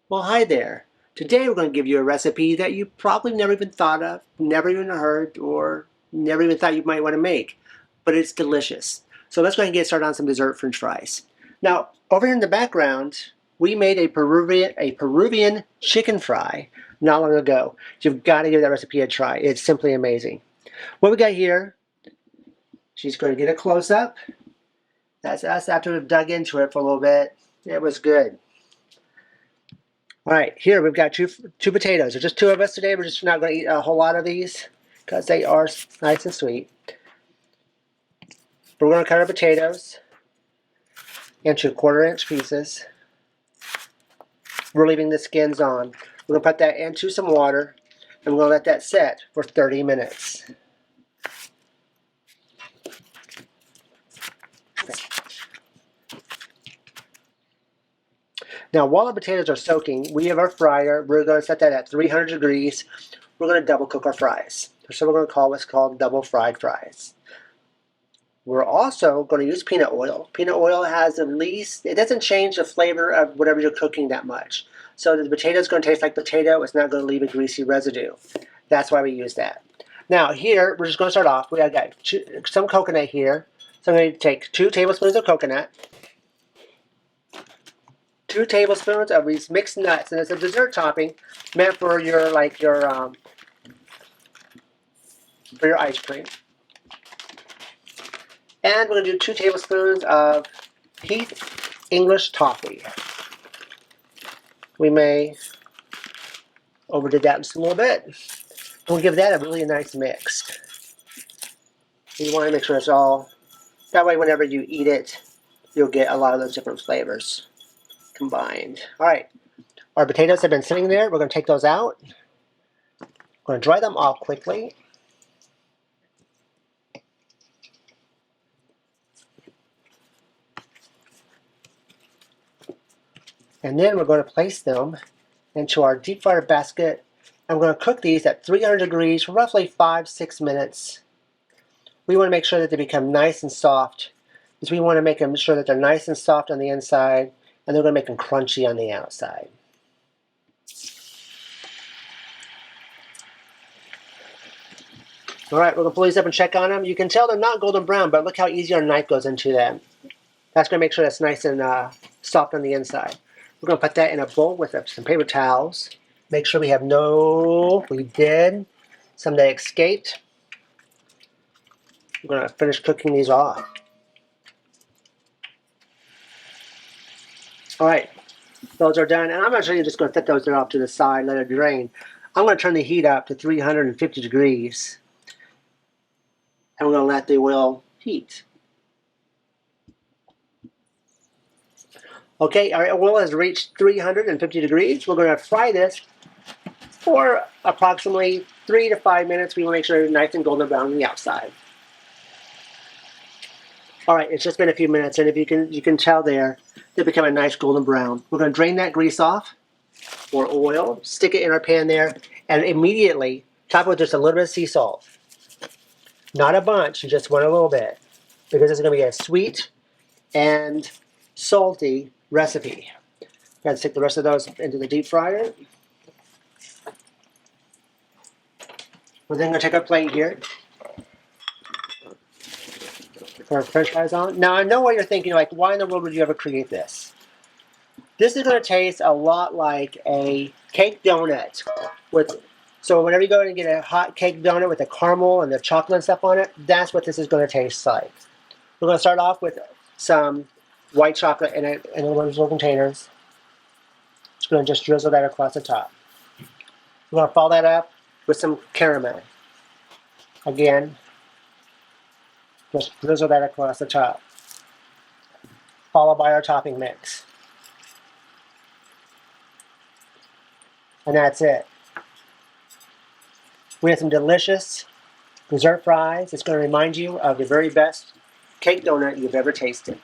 Well, hi there. Today we're going to give you a recipe that you probably never even thought of, never even heard, or never even thought you might want to make, but it's delicious. So let's go ahead and get started on some dessert French fries. Now, over here in the background, we made a Peruvian chicken fry not long ago. You've got to give that recipe a try. It's simply amazing. What we got here, she's going to get a close-up. That's us after we've dug into it for a little bit. It was good. All right, here we've got two potatoes. There's just two of us today. We're just not going to eat a whole lot of these because they are nice and sweet. We're going to cut our potatoes into 1/4-inch pieces. We're leaving the skins on. We're going to put that into some water, and we're going to let that set for 30 minutes. Okay. Now, while the potatoes are soaking, we have our fryer. We're going to set that at 300 degrees. We're going to double cook our fries. So we're going to call what's called double fried fries. We're also going to use peanut oil. Peanut oil has at least, it doesn't change the flavor of whatever you're cooking that much. So the potato is going to taste like potato. It's not going to leave a greasy residue. That's why we use that. Now here, we're just going to start off. We got some coconut here. So I'm going to take 2 tablespoons of coconut. 2 tablespoons of these mixed nuts, and it's a dessert topping meant for your ice cream. And we're going to do 2 tablespoons of Heath English toffee. We may overdo that just a little bit. We'll give that a really nice mix. You want to make sure it's all, that way whenever you eat it, you'll get a lot of those different flavors combined. All right, our potatoes have been sitting there. We're going to take those out. We're going to dry them off quickly. And then we're going to place them into our deep fryer basket. And we're going to cook these at 300 degrees for roughly 5-6 minutes. We want to make sure that they become nice and soft, because we want to make them sure that they're nice and soft on the inside, and they're going to make them crunchy on the outside. All right, we're going to pull these up and check on them. You can tell they're not golden brown, but look how easy our knife goes into them. That's going to make sure that's nice and soft on the inside. We're going to put that in a bowl with some paper towels. Make sure we have we did. Some that escaped. We're going to finish cooking these off. All right, those are done. And I'm actually just going to set those off to the side, let it drain. I'm going to turn the heat up to 350 degrees. And we're going to let the oil heat. Okay, our oil has reached 350 degrees. We're going to fry this for approximately 3 to 5 minutes. We want to make sure it's nice and golden brown on the outside. All right, it's just been a few minutes, and if you can tell there, they become a nice golden brown. We're going to drain that grease off, or oil, stick it in our pan there, and immediately top it with just a little bit of sea salt. Not a bunch, you just want a little bit, because it's going to be a sweet and salty recipe. Got to stick the rest of those into the deep fryer. We're then going to take our plate here. Put our French fries on. Now I know what you're thinking, like, why in the world would you ever create this? This is going to taste a lot like a cake donut. So whenever you go and get a hot cake donut with the caramel and the chocolate and stuff on it, that's what this is going to taste like. We're going to start off with some white chocolate in one of those little containers. Just going to drizzle that across the top. We're going to follow that up with some caramel. Again, just drizzle that across the top. Followed by our topping mix. And that's it. We have some delicious dessert fries. It's going to remind you of the very best cake donut you've ever tasted.